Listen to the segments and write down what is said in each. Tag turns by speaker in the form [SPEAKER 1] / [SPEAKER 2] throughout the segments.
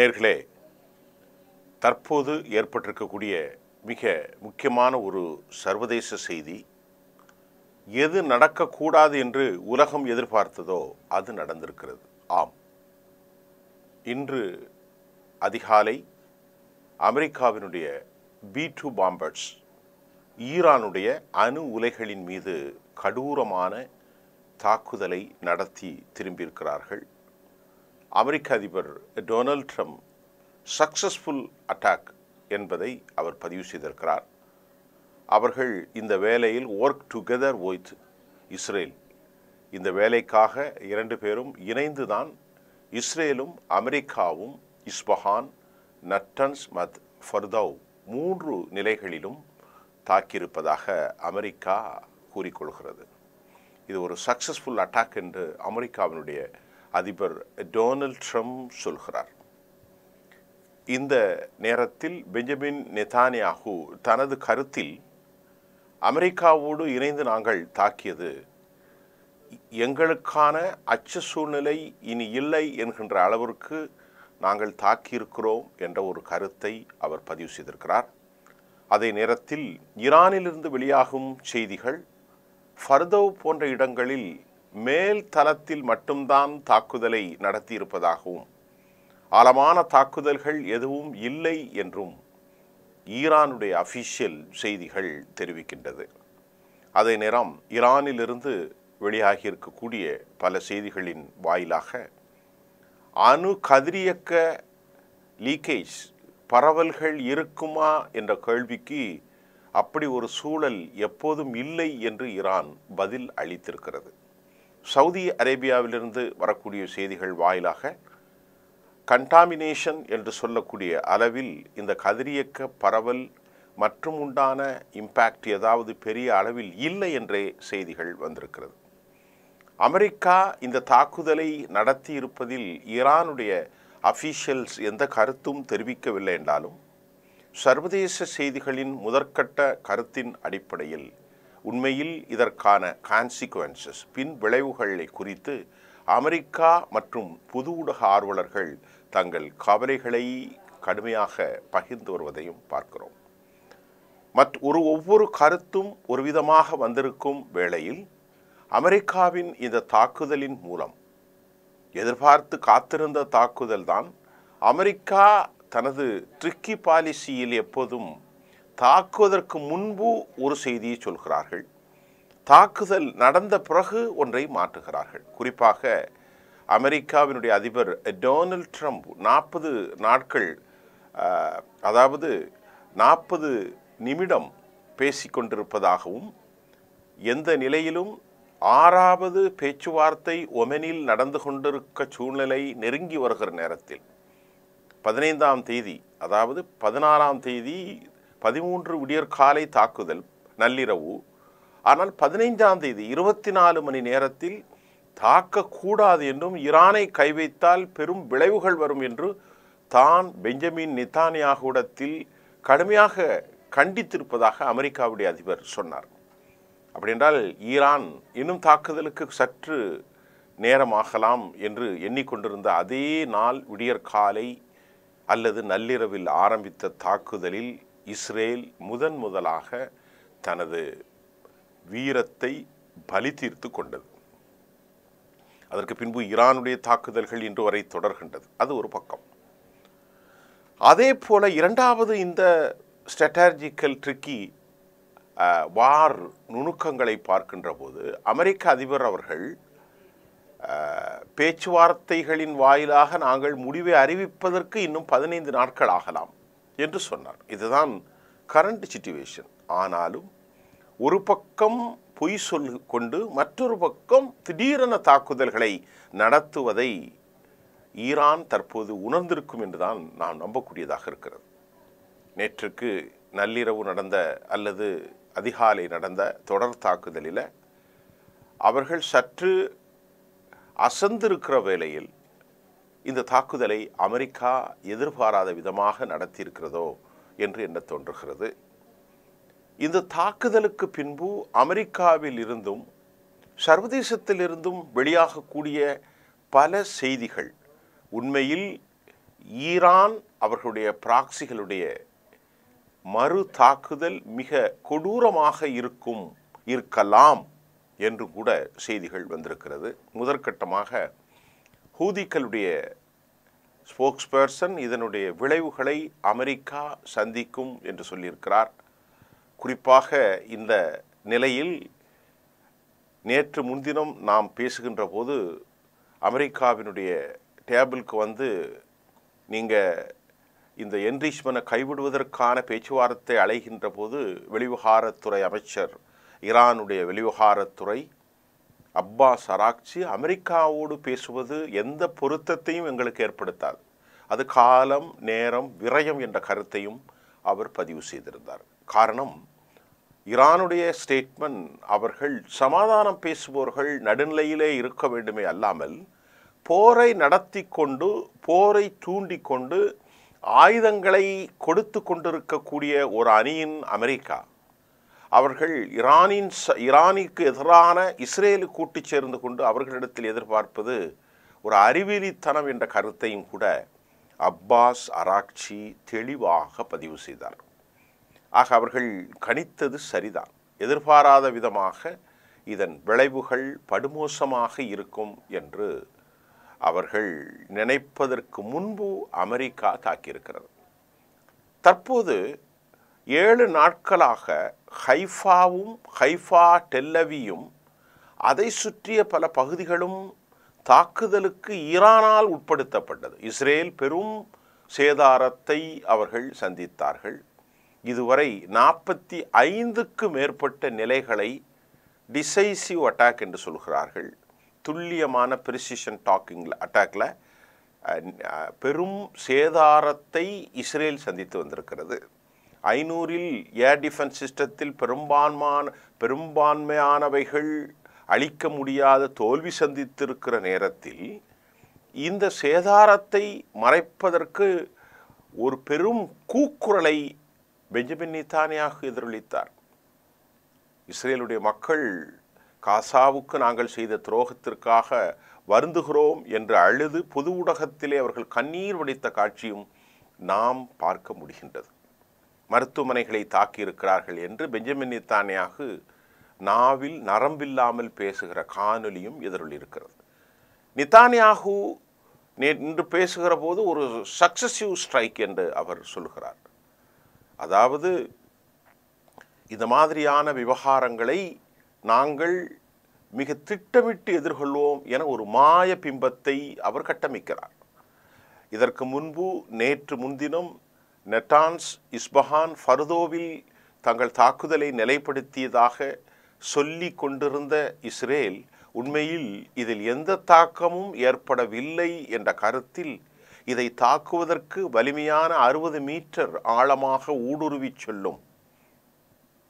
[SPEAKER 1] நேயர்களே, தற்போது ஏற்பட்டிருக்கக்கூடிய மிக முக்கியமான ஒரு சர்வதேச செய்தி, எது நடக்கக்கூடாது என்று உலகம் எதிர்பார்த்ததோ அது நடந்திருக்கிறது. ஆம், இன்று அதிகாலை அமெரிக்காவினுடைய B-2 பாம்பர்ஸ் ஈரானுடைய அணு உலைகளின் மீது கடூரமான தாக்குதலை நடத்தி திரும்பியிருக்கிறார்கள். அமெரிக்க அதிபர் டொனால்ட் ட்ரம்ப் சக்சஸ்ஃபுல் அட்டாக் என்பதை அவர் பதிவு செய்திருக்கிறார். அவர்கள் இந்த வேலையில் ஒர்க் டுகெதர் வித் இஸ்ரேல், இந்த வேலைக்காக இரண்டு பேரும் இணைந்துதான் இஸ்ரேலும் அமெரிக்காவும் இஸ்பஹான், நட்டன்ஸ் மத் ஃபர்தவ் 3 நிலைகளிலும் தாக்கியிருப்பதாக அமெரிக்கா கூறிக்கொள்கிறது. இது ஒரு சக்சஸ்ஃபுல் அட்டாக் என்று அமெரிக்காவினுடைய அதிபர் டொனால்ட் ட்ரம்ப் சொல்கிறார். இந்த நேரத்தில் பெஞ்சமின் நெதானியாகு தனது கருத்தில் அமெரிக்காவோடு இணைந்து நாங்கள் தாக்கியது எங்களுக்கான அச்ச சூழ்நிலை இனி இல்லை என்கின்ற அளவிற்கு நாங்கள் தாக்கியிருக்கிறோம் என்ற ஒரு கருத்தை அவர் பதிவு செய்திருக்கிறார். அதே நேரத்தில் ஈரானிலிருந்து வெளியாகும் செய்திகள் ஃபர்தவ் போன்ற இடங்களில் மேல் தளத்தில் மட்டும்தான் தாக்குதலை நடத்தியிருப்பதாகவும் ஆழமான தாக்குதல்கள் எதுவும் இல்லை என்றும் ஈரானுடைய அஃபிஷியல் செய்திகள் தெரிவிக்கின்றது. அதே நேரம் ஈரானிலிருந்து வெளியாகி இருக்கக்கூடிய பல செய்திகளின் வாயிலாக அணு கதிரியக்க லீக்கேஜ் பரவல்கள் இருக்குமா என்ற கேள்விக்கு அப்படி ஒரு சூழல் எப்போதும் இல்லை என்று ஈரான் பதில் அளித்திருக்கிறது. சவுதி அரேபியாவிலிருந்து வரக்கூடிய செய்திகள் வாயிலாக கண்டாமினேஷன் என்று சொல்லக்கூடிய அளவில் இந்த கதிரியக்க பரவல் மற்றும் உண்டான இம்பேக்ட் ஏதாவது பெரிய அளவில் இல்லை என்றே செய்திகள் வந்திருக்கிறது. அமெரிக்கா இந்த தாக்குதலை நடத்தி இருப்பதில் ஈரானுடைய அஃபீஷியல்ஸ் எந்த கருத்தும் தெரிவிக்கவில்லை என்றாலும் சர்வதேச செய்திகளின் முதற்கட்ட கருத்தின் அடிப்படையில் உண்மையில் இதற்கான கான்சிக்வன்சஸ் பின் விளைவுகளை குறித்து அமெரிக்கா மற்றும் புது ஊடக ஆர்வலர்கள் தங்கள் கவலைகளை கடுமையாக பகிர்ந்து வருவதையும் பார்க்கிறோம். ஒவ்வொரு கருத்தும் ஒரு விதமாக வந்திருக்கும் வேளையில் அமெரிக்காவின் இந்த தாக்குதலின் மூலம் எதிர்பார்த்து காத்திருந்த தாக்குதல் தான். அமெரிக்கா தனது ட்ரிக்கி பாலிசியில் எப்போதும் தாக்குவதற்கு முன்பு ஒரு செய்தியை சொல்கிறார்கள், தாக்குதல் நடந்த பிறகு ஒன்றை மாற்றுகிறார்கள். குறிப்பாக அமெரிக்காவினுடைய அதிபர் டொனால்ட் ட்ரம்ப் 40 நாட்கள் அதாவது 40 நிமிடம் பேசிக்கொண்டிருப்பதாகவும் எந்த நிலையிலும் 6வது பேச்சுவார்த்தை ஒமனில் நடந்து கொண்டிருக்க சூழ்நிலை நெருங்கி வருகிற நேரத்தில் 15ஆம் தேதி அதாவது 16ஆம் தேதி 13 விடியற்காலை தாக்குதல் நள்ளிரவு, ஆனால் 15ஆம் தேதி 24 மணி நேரத்தில் தாக்கக்கூடாது என்றும் ஈரானை கை வைத்தால் பெரும் விளைவுகள் வரும் என்று தான் பெஞ்சமின் நெதானியாகுவிடத்தில் கடுமையாக கண்டித்திருப்பதாக அமெரிக்காவுடைய அதிபர் சொன்னார். அப்படியென்றால் ஈரான் இன்னும் தாக்குதலுக்கு சற்று நேரமாகலாம் என்று எண்ணிக்கொண்டிருந்த அதே நாள் விடியற்காலை அல்லது நள்ளிரவில் ஆரம்பித்த தாக்குதலில் இஸ்ரேல் முதலாக தனது வீரத்தை பலி தீர்த்து கொண்டது. அதற்கு பின்பு ஈரானுடைய தாக்குதல்கள் இன்று வரை தொடர்கின்றது. அது ஒரு பக்கம். அதே போல இரண்டாவது இந்த ஸ்ட்ராட்டஜிக்கல் ட்ரிக்கி வார் நுணுக்கங்களை பார்க்கின்ற போது அமெரிக்க அதிபர் அவர்கள் பேச்சுவார்த்தைகளின் வாயிலாக நாங்கள் முடிவை அறிவிப்பதற்கு இன்னும் 15 நாட்கள் ஆகலாம் என்று சொன்னார். இதுதான் கரண்ட் சிச்சுவேஷன். ஆனாலும் ஒரு பக்கம் பொய் கொண்டு மற்றொரு பக்கம் திடீரென தாக்குதல்களை நடத்துவதை ஈரான் தற்போது உணர்ந்திருக்கும் என்றுதான் நாம் நம்பக்கூடியதாக இருக்கிறது. நேற்றுக்கு நள்ளிரவு நடந்த அல்லது அதிகாலை நடந்த தொடர் தாக்குதலில் அவர்கள் சற்று அசந்திருக்கிற வேளையில் இந்த தாக்குதலை அமெரிக்கா எதிர்பாராத விதமாக நடத்தியிருக்கிறதோ என்று எண்ண தோன்றுகிறது. இந்த தாக்குதலுக்கு பின்பு அமெரிக்காவில் இருந்தும் சர்வதேசத்திலிருந்தும் வெளியாகக்கூடிய பல செய்திகள் உண்மையில் ஈரான் அவர்களுடைய ப்ராக்சிகளுடைய மறு தாக்குதல் மிக கொடூரமாக இருக்கலாம் என்று கூட செய்திகள் வந்திருக்கிறது. முதற்கட்டமாக ஹூதிகளுடைய ஸ்போக்ஸ்பர்சன் இதனுடைய விளைவுகளை அமெரிக்கா சந்திக்கும் என்று சொல்லியிருக்கிறார். குறிப்பாக இந்த நிலையில் நேற்று முன்தினம் நாம் பேசுகின்ற போது அமெரிக்காவினுடைய டேபிளுக்கு வந்து நீங்கள் இந்த என்ரிச்மென்ட்டை கைவிடுவதற்கான பேச்சுவார்த்தை அழைகின்ற போது வெளிவிவகாரத்துறை அமைச்சர், ஈரானுடைய வெளிவிவகாரத்துறை அப்பாஸ் அராக்சி, அமெரிக்காவோடு பேசுவது எந்த பொருத்தத்தையும் எங்களுக்கு ஏற்படுத்தாது, அது காலம் நேரம் விரயம் என்ற கருத்தையும் அவர் பதிவு செய்திருந்தார். காரணம், ஈரானுடைய ஸ்டேட்மெண்ட் அவர்கள் சமாதானம் பேசுபவர்கள் நடுநிலையிலே இருக்க வேண்டுமே அல்லாமல் போரை நடத்தி கொண்டு போரை தூண்டி கொண்டு ஆயுதங்களை கொடுத்து கொண்டிருக்கக்கூடிய ஒரு அணியின் அமெரிக்கா அவர்கள் ஈரானுக்கு எதிரான இஸ்ரேலு கூட்டு சேர்ந்து கொண்டு அவர்களிடத்தில் எதிர்பார்ப்பது ஒரு அறிவியலித்தனம் என்ற கருத்தையும் கூட அப்பாஸ் அராக்சி தெளிவாக பதிவு செய்தார். ஆக அவர்கள் கணித்தது சரிதான். எதிர்பாராத விதமாக இதன் விளைவுகள் படுமோசமாக இருக்கும் என்று அவர்கள் நினைப்பதற்கு முன்பு அமெரிக்கா தாக்கியிருக்கிறது. தற்போது 7 நாட்களாக ஹைஃபா டெல்லவியும் அதை சுற்றிய பல பகுதிகளும் தாக்குதலுக்கு ஈரானால் உட்படுத்தப்பட்டது. இஸ்ரேல் பெரும் சேதாரத்தை அவர்கள் சந்தித்தார்கள். இதுவரை 45க்கு மேற்பட்ட நிலைகளை டிசைசிவ் அட்டாக் என்று சொல்கிறார்கள். துல்லியமான பிரிசிஷன் அட்டாக்ல பெரும் சேதாரத்தை இஸ்ரேல் சந்தித்து வந்திருக்கிறது. 500இல் ஏர் டிஃபென்ஸ் சிஸ்டத்தில் பெரும்பான்மையானவைகள் அளிக்க முடியாத தோல்வி சந்தித்திருக்கிற நேரத்தில் இந்த சேதாரத்தை மறைப்பதற்கு ஒரு பெரும் கூக்குரலை பெஞ்சமின் நேதன்யாகு எதிரொலித்தார். இஸ்ரேலுடைய மக்கள் காசாவுக்கு நாங்கள் செய்த துரோகத்திற்காக வருந்துகிறோம் என்று அழுது பொது ஊடகத்திலே அவர்கள் கண்ணீர் வடித்த காட்சியும் நாம் பார்க்க முடிகின்றது. மருத்துவமனைகளை தாக்கியிருக்கிறார்கள் என்று பெஞ்சமின் நேதன்யாகு நாவில் நரம்பில்லாமல் பேசுகிற காணொலியும் எதிரொலியிருக்கிறது. நேதன்யாகு இன்று பேசுகிற போது ஒரு சக்சசிவ் ஸ்ட்ரைக் என்று அவர் சொல்கிறார். அதாவது இந்த மாதிரியான விவகாரங்களை நாங்கள் மிக திட்டமிட்டு எதிர்கொள்வோம் என ஒரு மாய பிம்பத்தை அவர் கட்டமைக்கிறார். இதற்கு முன்பு நேற்று முன்தினம் நெட்டான்ஸ், இஸ்பஹான், ஃபர்தோவில் தங்கள் தாக்குதலை நிலைப்படுத்தியதாக சொல்லி கொண்டிருந்த இஸ்ரேல் உண்மையில் இதில் எந்த தாக்கமும் ஏற்படவில்லை என்ற கருத்தில் இதை தாக்குவதற்கு வலிமையான 60 மீட்டர் ஆழமாக ஊடுருவி செல்லும்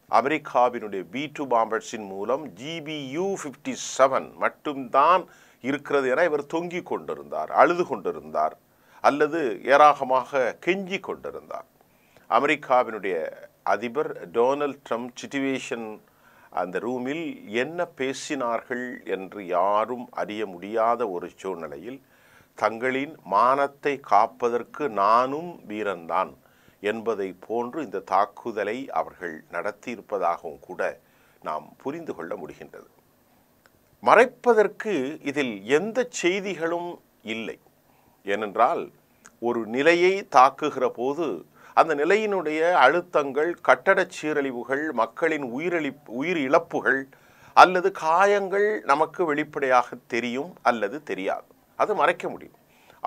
[SPEAKER 1] அமெரிக்காவினுடைய B2 பாம்பர்ஸின் மூலம் GBU-57 மட்டும்தான் இருக்கிறது என இவர் தொங்கிக் கொண்டிருந்தார், அழுது கொண்டிருந்தார், அல்லது ஏராளமாக கெஞ்சி கொண்டிருந்தார். அமெரிக்காவினுடைய அதிபர் டொனால்ட் ட்ரம்ப் சிச்சுவேஷன் அந்த ரூமில் என்ன பேசினார்கள் என்று யாரும் அறிய முடியாத ஒரு சூழ்நிலையில் தங்களின் மானத்தை காப்பதற்கு நானும் வீரன்தான் என்பதை போன்று இந்த தாக்குதலை அவர்கள் நடத்தியிருப்பதாகவும் கூட நாம் புரிந்து கொள்ள முடிகின்றது. மறைப்பதற்கு இதில் எந்த செய்திகளும் இல்லை. ஏனென்றால் ஒரு நிலையை தாக்குகிற போது அந்த நிலையினுடைய அழுத்தங்கள், கட்டடச் சீரழிவுகள், மக்களின் உயிர் இழப்புகள் அல்லது காயங்கள் நமக்கு வெளிப்படையாக தெரியும் அல்லது தெரியாது. அது மறைக்க முடியும்.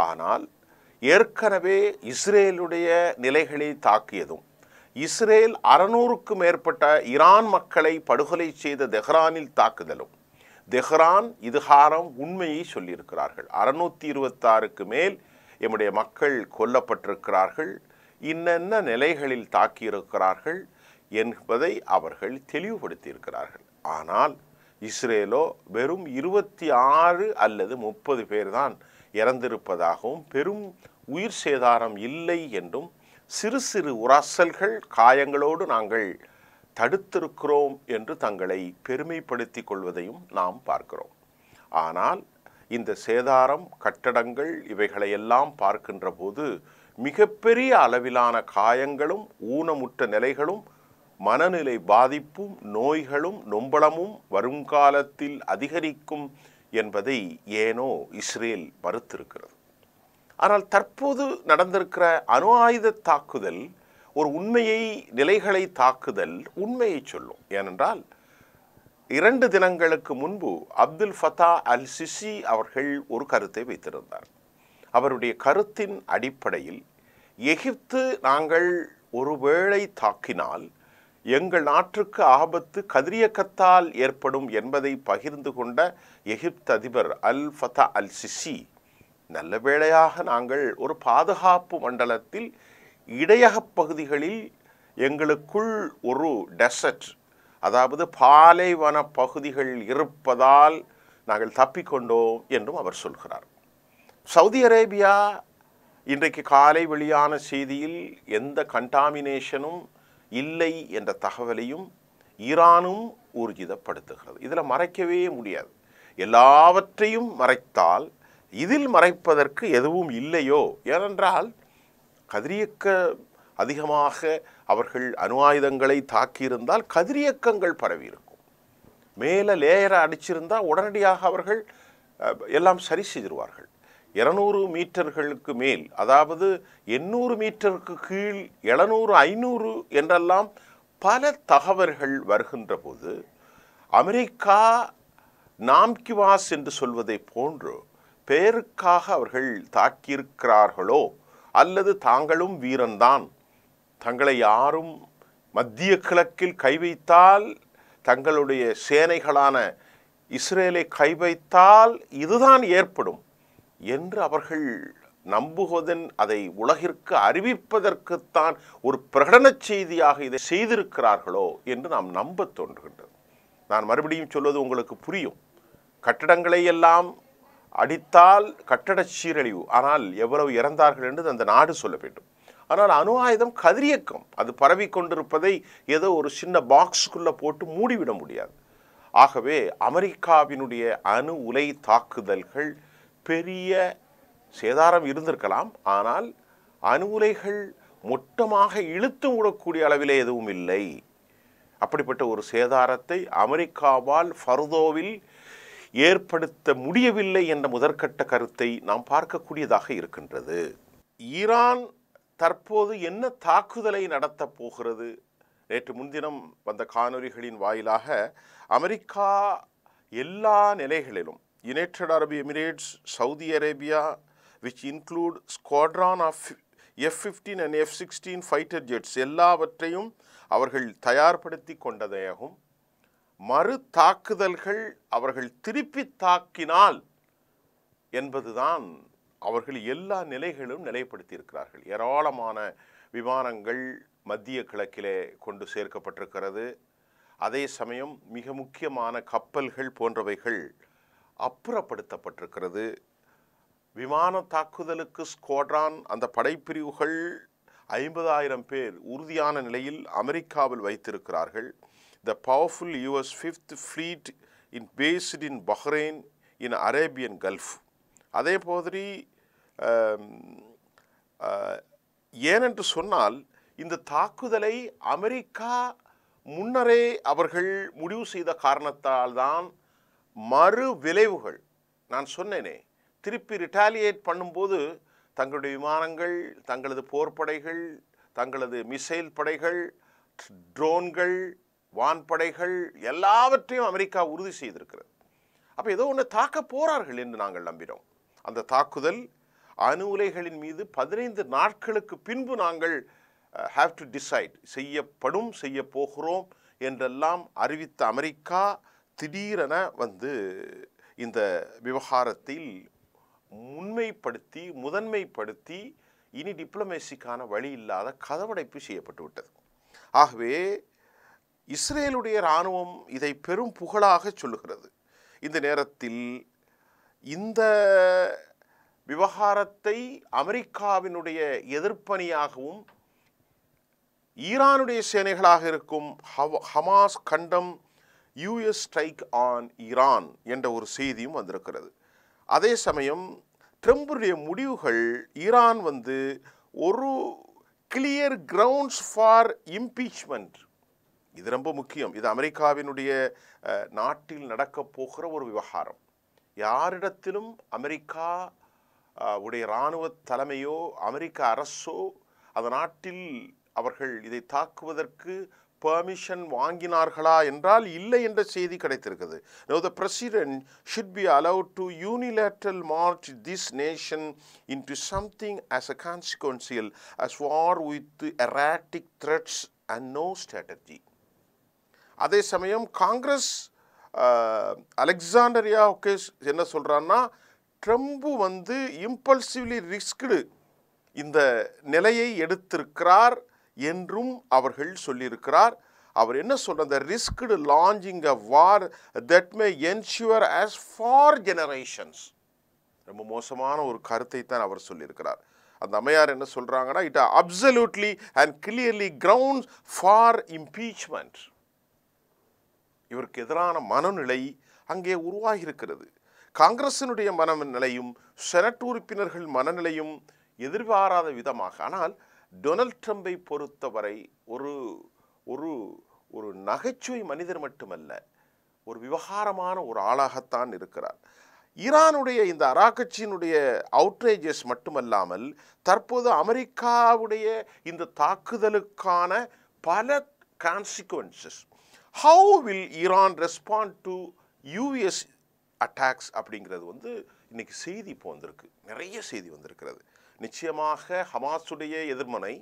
[SPEAKER 1] ஆனால் ஏற்கனவே இஸ்ரேலுடைய நிலைகளை தாக்கியதும், இஸ்ரேல் 600க்கும் மேற்பட்ட ஈரான் மக்களை படுகொலை செய்த தெஹ்ரானில் தாக்குதலும், தெஹ்ரான் இதுகாரம் உண்மையை சொல்லியிருக்கிறார்கள். 626க்கு மேல் எம்முடைய மக்கள் கொல்லப்பட்டிருக்கிறார்கள், இன்னென்ன நிலைகளில் தாக்கியிருக்கிறார்கள் என்பதை அவர்கள் தெளிவுபடுத்தியிருக்கிறார்கள். ஆனால் இஸ்ரேலோ வெறும் 26 அல்லது 30 பேர் தான் இறந்திருப்பதாகவும் பெரும் உயிர் சேதாரம் இல்லை என்றும் சிறு சிறு உரசல்கள், காயங்களோடு நாங்கள் தடுத்திருக்கிறோம் என்று தங்களை பெருமைப்படுத்திக் கொள்வதையும் நாம் பார்க்கிறோம். ஆனால் இந்த சேதாரம், கட்டடங்கள் இவைகளையெல்லாம் பார்க்கின்ற போது மிகப்பெரிய அளவிலான காயங்களும் ஊனமுற்ற நிலைகளும் மனநிலை பாதிப்பும் நோய்களும் நொம்பலமும் வருங்காலத்தில் அதிகரிக்கும் என்பதை ஏனோ இஸ்ரேல் மறுத்திருக்கிறது. ஆனால் தற்போது நடந்திருக்கிற அணு ஆயுத தாக்குதல் ஒரு நிலைகளை தாக்குதல் உண்மையை சொல்லும். ஏனென்றால் 2 தினங்களுக்கு முன்பு அப்துல் ஃபத்தா அல் சிசி அவர்கள் ஒரு கருத்தை வைத்திருந்தார். அவருடைய கருத்தின் அடிப்படையில் எகிப்து நாங்கள் ஒருவேளை தாக்கினால் எங்கள் நாட்டுக்கு ஆபத்து கதிரியக்கத்தால் ஏற்படும் என்பதை பகிர்ந்து கொண்ட எகிப்து அதிபர் அல் ஃபத்தா அல் சிசி, நல்ல வேளையாக நாங்கள் ஒரு பாதுகாப்பு மண்டலத்தில் இடையகப் பகுதிகளில் எங்களுக்குள் ஒரு டெசர்ட், அதாவது பாலைவன பகுதிகள் இருப்பதால் நாங்கள் தப்பிக்கொண்டோம் என்றும் அவர் சொல்கிறார். சவுதி அரேபியா இன்றைக்கு காலை வெளியான செய்தியில் எந்த கண்டாமினேஷனும் இல்லை என்ற தகவலையும் ஈரானும் ஊர்ஜிதப்படுத்துகிறது. இதில் மறைக்கவே முடியாது. எல்லாவற்றையும் மறைத்தால் இதில் மறைப்பதற்கு எதுவும் இல்லையோ? ஏனென்றால் கதிரியக்க அதிகமாக அவர்கள் அணு ஆயுதங்களை தாக்கியிருந்தால் கதிரியக்கங்கள் பரவி இருக்கும். மேலே லேயரை அடிச்சிருந்தால் உடனடியாக அவர்கள் எல்லாம் சரி செய்திருவார்கள். 200 மீட்டர்களுக்கு மேல், அதாவது 800 மீட்டருக்கு கீழ் 700 500 என்றெல்லாம் பல தகவல்கள் வருகின்ற போது அமெரிக்கா நாம்கிவாஸ் என்று சொல்வதை போன்று பேருக்காக அவர்கள் தாக்கியிருக்கிறார்களோ அல்லது தாங்களும் வீரன்தான், தங்களை யாரும் மத்திய கிழக்கில் கை வைத்தால், தங்களுடைய சேனைகளான இஸ்ரேலை கை வைத்தால் இதுதான் ஏற்படும் என்று அவர்கள் நம்புவதன், அதை உலகிற்கு அறிவிப்பதற்குத்தான் ஒரு பிரகடன செய்தியாக இதை செய்திருக்கிறார்களோ என்று நாம் நம்ப தோன்றுகின்றது. நான் மறுபடியும் சொல்வது உங்களுக்கு புரியும். கட்டடங்களை எல்லாம் அடித்தால் கட்டட சீரழிவு, ஆனால் எவ்வளவு இறந்தார்கள் என்று அந்த நாடு சொல்ல வேண்டும். ஆனால் அணு ஆயுதம் கதிரியக்கம், அது பரவி கொண்டிருப்பதை ஏதோ ஒரு சின்ன பாக்ஸுக்குள்ளே போட்டு மூடிவிட முடியாது. ஆகவே அமெரிக்காவினுடைய அணு உலை தாக்குதல்கள் பெரிய சேதாரம் இருந்திருக்கலாம், ஆனால் அணு உலைகள் மொத்தமாக இழுத்து விடக்கூடிய அளவிலே எதுவும் இல்லை. அப்படிப்பட்ட ஒரு சேதாரத்தை அமெரிக்காவால் ஃபர்தோவில் ஏற்படுத்த முடியவில்லை என்ற முதற்கட்ட கருத்தை நாம் பார்க்கக்கூடியதாக இருக்கின்றது. ஈரான் தற்போது என்ன தாக்குதலை நடத்தப் போகிறது? நேற்று முன்தினம் வந்த காணொலிகளின் வாயிலாக அமெரிக்கா எல்லா நிலைகளிலும் யுனைடெட் அரபு Emirates, Saudi Arabia, which include squadron of F-15 and F-16 fighter ஜெட்ஸ் எல்லாவற்றையும் அவர்கள் தயார்படுத்தி கொண்டதாகவும், மறு தாக்குதல்கள் அவர்கள் திருப்பி தாக்கினால் என்பதுதான் அவர்கள் எல்லா நிலைகளும் நிலைப்படுத்தியிருக்கிறார்கள். ஏராளமான விமானங்கள் மத்திய கிழக்கிலே கொண்டு சேர்க்கப்பட்டிருக்கிறது. அதே சமயம் மிக முக்கியமான கப்பல்கள் போன்றவைகள் அப்புறப்படுத்தப்பட்டிருக்கிறது. விமான தாக்குதலுக்கு ஸ்குவாட்ரான், அந்த படைப்பிரிவுகள் 50,000 பேர் உறுதியான நிலையில் அமெரிக்காவில் வைத்திருக்கிறார்கள். The powerful US 5th Fleet based in Bahrain in Arabian Gulf. அதே மாதிரி ஏனென்று சொன்னால் இந்த தாக்குதலை அமெரிக்கா முன்னரே அவர்கள் முடிவு செய்த காரணத்தால் தான் மறு விளைவுகள், நான் சொன்னேனே, திருப்பி ரிட்டாலியேட் பண்ணும்போது தங்களுடைய விமானங்கள், தங்களது போர்ப்படைகள், தங்களது மிசைல் படைகள், ட்ரோன்கள், வான்படைகள் எல்லாவற்றையும் அமெரிக்கா உறுதி செய்திருக்கிறது. அப்போ ஏதோ ஒன்று தாக்க போகிறார்கள் என்று நாங்கள் நம்பினோம். அந்த தாக்குதல் அணு உலைகளின் மீது 15 நாட்களுக்கு பின்பு நாங்கள் ஹாவ் டு டிசைட், செய்ய போகிறோம் என்றெல்லாம் அறிவித்த அமெரிக்கா திடீரென இந்த விவகாரத்தில் முதன்மைப்படுத்தி இனி டிப்ளமேசிக்கான வழி இல்லாத கதவடைப்பு செய்யப்பட்டு விட்டது. ஆகவே இஸ்ரேலுடைய இராணுவம் இதை பெரும் புகழாக சொல்லுகிறது. இந்த நேரத்தில் இந்த விவகாரத்தை அமெரிக்காவினுடைய எதிர்ப்பணியாகவும் ஈரானுடைய சேனைகளாக இருக்கும் ஹமாஸ் கண்டம் US ஸ்ட்ரைக் ஆன் ஈரான் என்ற ஒரு செய்தியும் வந்திருக்கிறது. அதே சமயம் ட்ரம்புடைய முடிவுகள் ஈரான் வந்து ஒரு கிளியர் கிரவுண்ட்ஸ் ஃபார் இம்பீச்மெண்ட். இது ரொம்ப முக்கியம். இது அமெரிக்காவினுடைய நாட்டில் நடக்கப் போகிற ஒரு விவகாரம். யாரிடத்திலும் அமெரிக்கா உடைய இராணுவ தலைமையோ அமெரிக்க அரசோ அந்த நாட்டில் அவர்கள் இதை தாக்குவதற்கு பெர்மிஷன் வாங்கினார்களா என்றால் இல்லை என்ற செய்தி கிடைத்திருக்கிறது. Now the president should be allowed to unilateral march this nation into something as a consequential as war with erratic threats and no strategy. அதே சமயம் காங்கிரஸ் அலெக்சாண்டரியா ஒகேஸ் என்ன சொல்றான்னா, ட்ரம்ப் வந்து இம்பல்சிவ்லி ரிஸ்க்டு இந்த நிலையை எடுத்திருக்கிறார் என்றும் அவர்கள் சொல்லியிருக்கிறார். அவர் என்ன சொல்ற, the risked launching a war that may ensure as for generations. ரொம்ப மோசமான ஒரு கருத்தை தான் அவர் சொல்லியிருக்கிறார். அந்த அம்மையார் என்ன சொல்றாங்கன்னா, it absolutely and clearly grounds for impeachment. இவருக்கு எதிரான மனநிலை அங்கே உருவாகி இருக்கிறது. காங்கிரசினுடைய மனநிலையும் செனட் உறுப்பினர்கள் மனநிலையும் எதிர்பாராத விதமாக. ஆனால் டொனால்ட் ட்ரம்பை பொறுத்தவரை ஒரு ஒரு ஒரு நகைச்சுவை மனிதர் மட்டுமல்ல, ஒரு விவகாரமான ஒரு ஆளாகத்தான் இருக்கிறார். ஈரானுடைய இந்த அராக்கட்சியினுடைய அவுட்ரேஜஸ் மட்டுமல்லாமல் தற்போது அமெரிக்காவுடைய இந்த தாக்குதலுக்கான பல consequences. How will Iran respond to US attacks அப்படிங்கிறது வந்து இன்னைக்கு செய்தி இப்போ வந்திருக்கு, நிறைய செய்தி வந்திருக்கிறது. நிச்சயமாக ஹமாஸுடைய எதிர்மனை,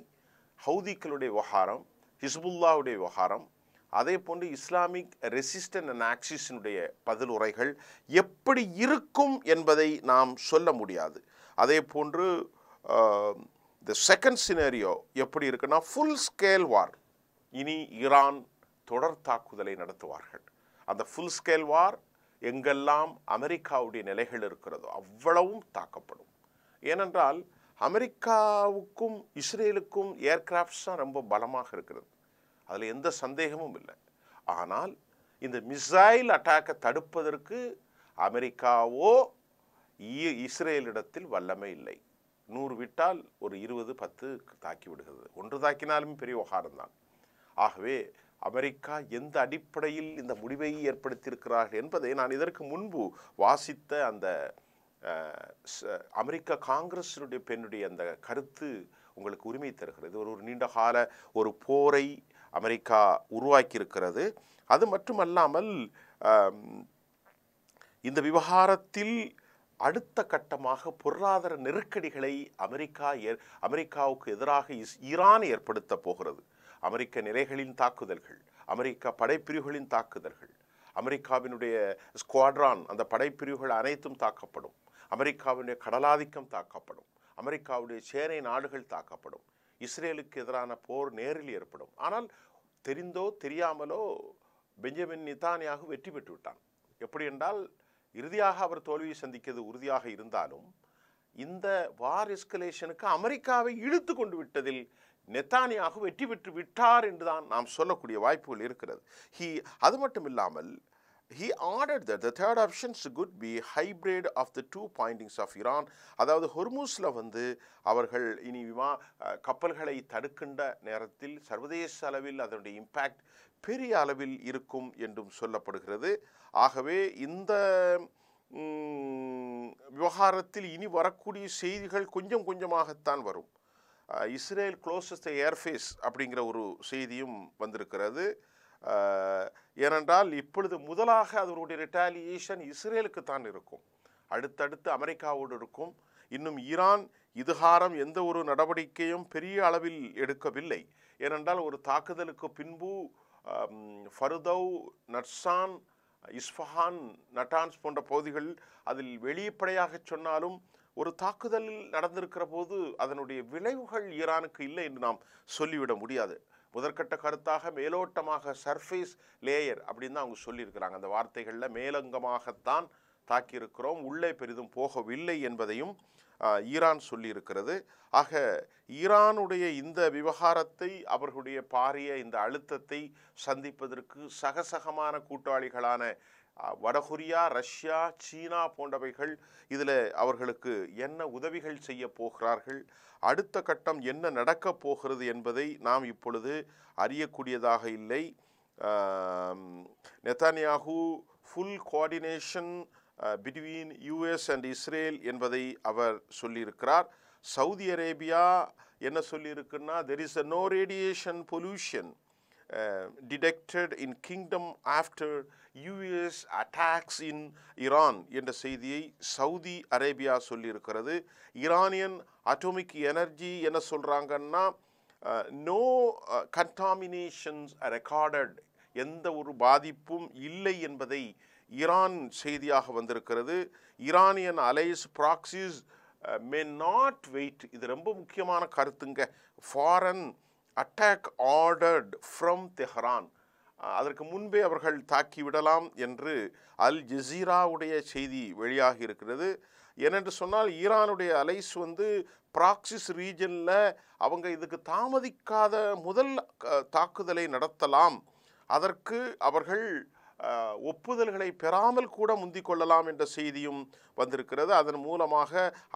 [SPEAKER 1] ஹவுதிகளுடைய விவகாரம், ஹிஸ்புல்லாவுடைய விவகாரம், அதே போன்று இஸ்லாமிக் ரெசிஸ்டன்ட் அண்ட் ஆக்சிஸினுடைய பதிலுரைகள் எப்படி இருக்கும் என்பதை நாம் சொல்ல முடியாது. அதே போன்று த செகண்ட் சினேரியோ எப்படி இருக்குன்னா, ஃபுல் ஸ்கேல் வார். இனி ஈரான் தொடர் தாக்குதலை நடத்துவார்கள். அந்த ஃபுல் ஸ்கேல் வார் எங்கெல்லாம் அமெரிக்காவுடைய நிலைகள் இருக்கிறதோ அவ்வளவும் தாக்கப்படும். ஏனென்றால் அமெரிக்காவுக்கும் இஸ்ரேலுக்கும் ஏர்கிராஃப்ட்ஸ் தான் ரொம்ப பலமாக இருக்கிறது, அதில் எந்த சந்தேகமும் இல்லை. ஆனால் இந்த மிசைல் அட்டாக்கை தடுப்பதற்கு அமெரிக்காவோ இஸ்ரேலிடத்தில் வல்லமை இல்லை. 100 விட்டால் ஒரு 20, 10 தாக்கி விடுகிறது. ஒன்று தாக்கினாலும் பெரிய விவகாரம் தான். ஆகவே அமெரிக்கா எந்த அடிப்படையில் இந்த முடிவை ஏற்படுத்தியிருக்கிறார்கள் என்பதை நான் இதற்கு முன்பு வாசித்த அந்த அமெரிக்க காங்கிரஸினுடைய பெண்ணுடைய அந்த கருத்து உங்களுக்கு உரிமை தருகிறது. ஒரு நீண்டகால ஒரு போரை அமெரிக்கா உருவாக்கி இருக்கிறது. அது மட்டுமல்லாமல் இந்த விவகாரத்தில் அடுத்த கட்டமாக பொருளாதார நெருக்கடிகளை அமெரிக்காவுக்கு எதிராக ஈரான் ஏற்படுத்த போகிறது. அமெரிக்க நிலைகளின் தாக்குதல்கள், அமெரிக்க படைப்பிரிவுகளின் தாக்குதல்கள், அமெரிக்காவினுடைய ஸ்குவாட்ரான் அந்த படைப்பிரிவுகள் அனைத்தும் தாக்கப்படும். அமெரிக்காவினுடைய கடலாதிக்கம் தாக்கப்படும். அமெரிக்காவுடைய சேனை நாடுகள் தாக்கப்படும். இஸ்ரேலுக்கு எதிரான போர் நேரில் ஏற்படும். ஆனால் தெரிந்தோ தெரியாமலோ பெஞ்சமின் நெதன்யாகு வெற்றி பெற்று விட்டான். எப்படி என்றால், இறுதியாக அவர் தோல்வியை சந்திக்கிறது உறுதியாக இருந்தாலும் இந்த வார் எஸ்கலேஷனுக்கு அமெரிக்காவை இழுத்து கொண்டு விட்டதில் நெதன்யாகு வெற்றி பெற்று விட்டார் என்றுதான் நாம் சொல்லக்கூடிய வாய்ப்புகள் இருக்கிறது. அது மட்டும் இல்லாமல் he ordered that the third option could be hybrid of the two pointings of Iran. அதாவது ஹொர்முஸ்ல வந்து அவர்கள் இனி கப்பல்களை தடுக்கின்ற நேரத்தில் சர்வதேச அளவில் அதனுடைய இம்பேக்ட் பெரிய அளவில் இருக்கும் என்றும் சொல்லப்படுகிறது. ஆகவே இந்த விவகாரத்தில் இனி வரக்கூடிய செய்திகள் கொஞ்சம் கொஞ்சமாகத்தான் வரும். இஸ்ரேல் க்ளோசஸ் த ஏர்ஃபேஸ் அப்படிங்கிற ஒரு செய்தியும் வந்திருக்கிறது. ஏனென்றால் இப்பொழுது முதலாக அதனுடைய ரிட்டாலியேஷன் இஸ்ரேலுக்கு தான் இருக்கும், அடுத்தடுத்து அமெரிக்காவோடு இருக்கும். இன்னும் ஈரான் இதுகாரம் எந்த ஒரு நடவடிக்கையும் பெரிய அளவில் எடுக்கவில்லை. ஏனென்றால் ஒரு தாக்குதலுக்கு பின்பு ஃபருதவ், நட்சான், இஸ்ஃபஹான், நட்டான்ஸ் போன்ற பகுதிகள் அதில் வெளிப்படையாக சொன்னாலும் ஒரு தாக்குதல் நடந்திருக்கிற போது அதனுடைய விளைவுகள் ஈரானுக்கு இல்லை என்று நாம் சொல்லிவிட முடியாது. முதற்கட்ட கருத்தாக மேலோட்டமாக சர்ஃபேஸ் லேயர் அப்படின்னு தான் அவங்க சொல்லியிருக்கிறாங்க. அந்த வார்த்தைகளில் மேலங்கமாகத்தான் தாக்கியிருக்கிறோம், உள்ளே பெரிதும் போகவில்லை என்பதையும் ஈரான் சொல்லியிருக்கிறது. ஆக ஈரானுடைய இந்த விவகாரத்தை, அவர்களுடைய பாரிய இந்த அழுத்தத்தை சந்திப்பதற்கு சகசகமான கூட்டாளிகளான வடகொரியா, ரஷ்யா, சீனா போன்றவைகள் இதில் அவர்களுக்கு என்ன உதவிகள் செய்ய போகிறார்கள், அடுத்த கட்டம் என்ன நடக்கப் போகிறது என்பதை நாம் இப்பொழுது அறியக்கூடியதாக இல்லை. Netanyahu full coordination between US and Israel என்பதை அவர் சொல்லியிருக்கிறார். சவுதி அரேபியா என்ன சொல்லியிருக்குன்னா, there is a no radiation pollution detected in kingdom after US attacks in Iran என்ற செய்தியை சவுதி அரேபியா சொல்லியிருக்கிறது. ஈரானியன் அட்டோமிக் எனர்ஜி என்ன சொல்கிறாங்கன்னா, நோ கண்டாமினேஷன்ஸ் ரெக்கார்டட், எந்த ஒரு பாதிப்பும் இல்லை என்பதை ஈரான் செய்தியாக வந்திருக்கிறது. Iranian allies proxies may not wait, இது ரொம்ப முக்கியமான கருத்துங்க, foreign attack ordered from Tehran, அதற்கு முன்பே அவர்கள் தாக்கிவிடலாம் என்று அல் ஜசீராவுடைய செய்தி வெளியாகி இருக்கிறது. ஏனென்று சொன்னால் ஈரானுடைய அலைஸ் ப்ராக்சிஸ் ரீஜனில் அவங்க இதுக்கு தாமதிக்காத முதல் தாக்குதலை நடத்தலாம், அதற்கு அவர்கள் ஒப்புதல்களை பெறாமல் கூட முந்திக் கொள்ளலாம் என்ற செய்தியும் வந்திருக்கிறது. அதன் மூலமாக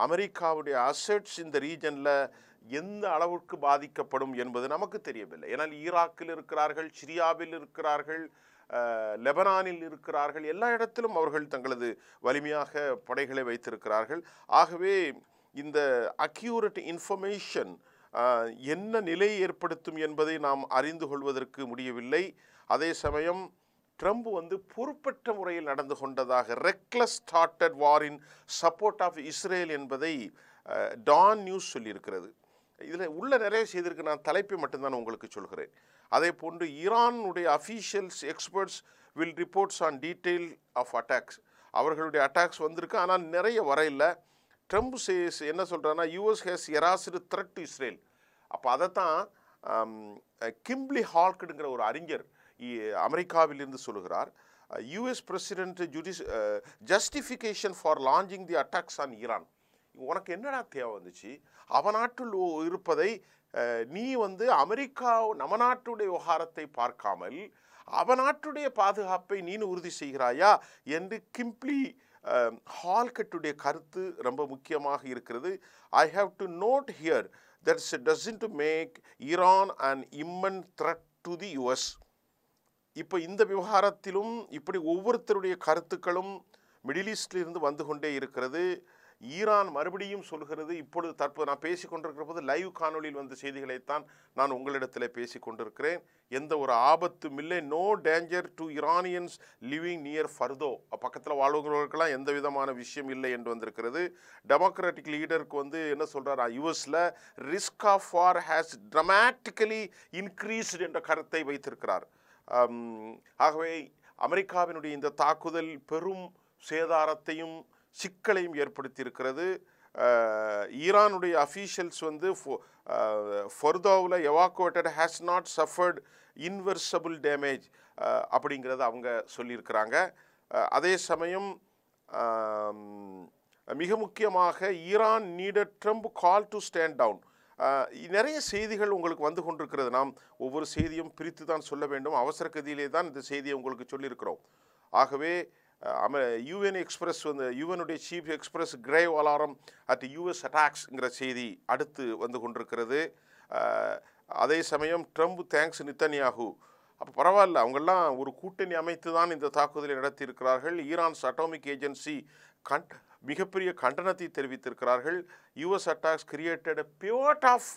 [SPEAKER 1] அமெரிக்காவுடைய அசெட்ஸ் இந்த ரீஜனில் எந்த அளவுக்கு பாதிக்கப்படும் என்பது நமக்கு தெரியவில்லை. ஏன்னால் ஈராக்கில் இருக்கிறார்கள், சிரியாவில் இருக்கிறார்கள், லெபனானில் இருக்கிறார்கள், எல்லா இடத்திலும் அவர்கள் தங்களது வலிமையாக படைகளை வைத்திருக்கிறார்கள். ஆகவே இந்த அக்யூரேட் இன்ஃபர்மேஷன் என்ன நிலையை ஏற்படுத்தும் என்பதை நாம் அறிந்து கொள்வதற்கு முடியவில்லை. அதே சமயம் ட்ரம்ப் பொறுப்பற்ற முறையில் நடந்து கொண்டதாக, reckless started war in support of Israel என்பதை டான் நியூஸ் சொல்லியிருக்கிறது. இதில் உள்ள நிறைய செய்திருக்கு, நான் தலைப்பை மட்டும்தான் உங்களுக்கு சொல்கிறேன். அதே போன்று ஈரானுடைய officials experts will reports on detail of attacks, அவர்களுடைய அட்டாக்ஸ் வந்திருக்கு, ஆனால் நிறைய வரையில். ட்ரம்ப் என்ன சொல்கிறான்னா, US has erased threat to Israel. அப்போ அதைத்தான் கிம்ப்லி ஹால்க்குங்கிற ஒரு அறிஞர் அமெரிக்காவிலிருந்து சொல்லுகிறார். US president justification for launching the attacks on Iran, உனக்கு என்னடா தேவை வந்துச்சு, அவ நாட்டில் இருப்பதை நீ அமெரிக்கா நம்ம நாட்டுடைய விவகாரத்தை பார்க்காமல் அவ நாட்டுடைய பாதுகாப்பை நீ உறுதி செய்கிறாயா என்று கிம்ப்லி ஹால்கட்டுடைய கருத்து ரொம்ப முக்கியமாக இருக்கிறது. I have to note here that doesn't make Iran an imminent threat to the US. இப்போ இந்த விவகாரத்திலும் இப்படி ஒவ்வொருத்தருடைய கருத்துக்களும் மிடில் ஈஸ்டிலிருந்து வந்து கொண்டே இருக்கிறது. ஈரான் மறுபடியும் சொல்கிறது, இப்பொழுது தற்போது நான் பேசி கொண்டிருக்கிற போது லைவ் காணொலியில் வந்த செய்திகளைத்தான் நான் உங்களிடத்தில் பேசி கொண்டிருக்கிறேன். எந்த ஒரு ஆபத்தும் இல்லை, no danger to Iranians living near Fordow, பக்கத்தில் வாழ்வர்களுக்கெல்லாம் எந்த விதமான விஷயம் இல்லை என்று வந்திருக்கிறது. டெமோக்ராட்டிக் லீடருக்கு என்ன சொல்கிறார், யூஎஸில் risk of war has dramatically increased என்ற கருத்தை வைத்திருக்கிறார். ஆகவே அமெரிக்காவினுடைய இந்த தாக்குதல் பெரும் சேதாரத்தையும் சிக்கலையும் ஏற்படுத்தியிருக்கிறது. ஈரானுடைய அஃபீஷியல்ஸ் ஃபர்தோவில் evacuated has not suffered irreversible damage அப்படிங்கிறத அவங்க சொல்லியிருக்கிறாங்க. அதே சமயம் மிக முக்கியமாக Iran needed Trump call to stand down. நிறைய செய்திகள் உங்களுக்கு வந்து கொண்டிருக்கிறது. நாம் ஒவ்வொரு செய்தியும் பிரித்து தான் சொல்ல வேண்டும், அவசர கதியிலே தான் இந்த செய்தியை உங்களுக்கு சொல்லியிருக்கிறோம். ஆகவே யூஎன் எக்ஸ்பிரஸ் யூஎனுடைய chief expresses grave alarm at US அட்டாக்ஸ்ங்கிற செய்தி அடுத்து வந்து கொண்டிருக்கிறது. அதே சமயம் ட்ரம்ப் தேங்க்ஸ் நெதன்யாகு. அப்போ பரவாயில்ல, அவங்கெல்லாம் ஒரு கூட்டணி அமைத்து தான் இந்த தாக்குதலை நடத்தியிருக்கிறார்கள். ஈரான்ஸ் அட்டாமிக் ஏஜென்சி மிகப்பெரிய கண்டனத்தை தெரிவித்திருக்கிறார்கள். US attacks created a pivot of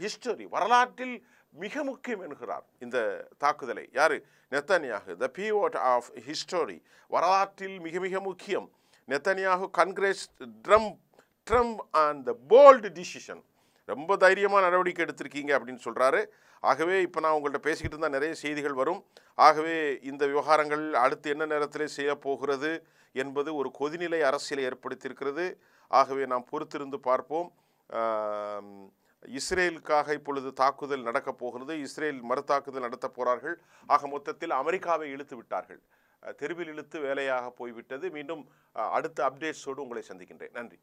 [SPEAKER 1] history, வரலாற்றில் மிக முக்கியம் என்கிறார் இந்த தாக்குதலை. யார்? Netanyahu. The pivot of history, வரலாற்றில் மிக மிக முக்கியம். Netanyahu congrats Trump and the bold decision, ரொம்ப தைரியமாக நடவடிக்கை எடுத்திருக்கீங்க அப்படின்னு சொல்கிறாரு. ஆகவே இப்போ நான் உங்கள்கிட்ட பேசிக்கிட்டு இருந்தால் நிறைய செய்திகள் வரும். ஆகவே இந்த விவகாரங்கள் அடுத்து என்ன நேரத்தில் செய்ய போகிறது என்பது ஒரு கொதிநிலை அரசியலை ஏற்படுத்தியிருக்கிறது. ஆகவே நாம் பொறுத்திருந்து பார்ப்போம். இஸ்ரேலுக்காக இப்பொழுது தாக்குதல் நடக்கப் போகிறது. இஸ்ரேல் மறுதாக்குதல் நடத்தப் போகிறார்கள். ஆக மொத்தத்தில் அமெரிக்காவை இழுத்து விட்டார்கள், தெருவில் இழுத்து வேலையாக போய்விட்டது. மீண்டும் அடுத்த அப்டேட்ஸோடு உங்களை சந்திக்கின்றேன். நன்றி.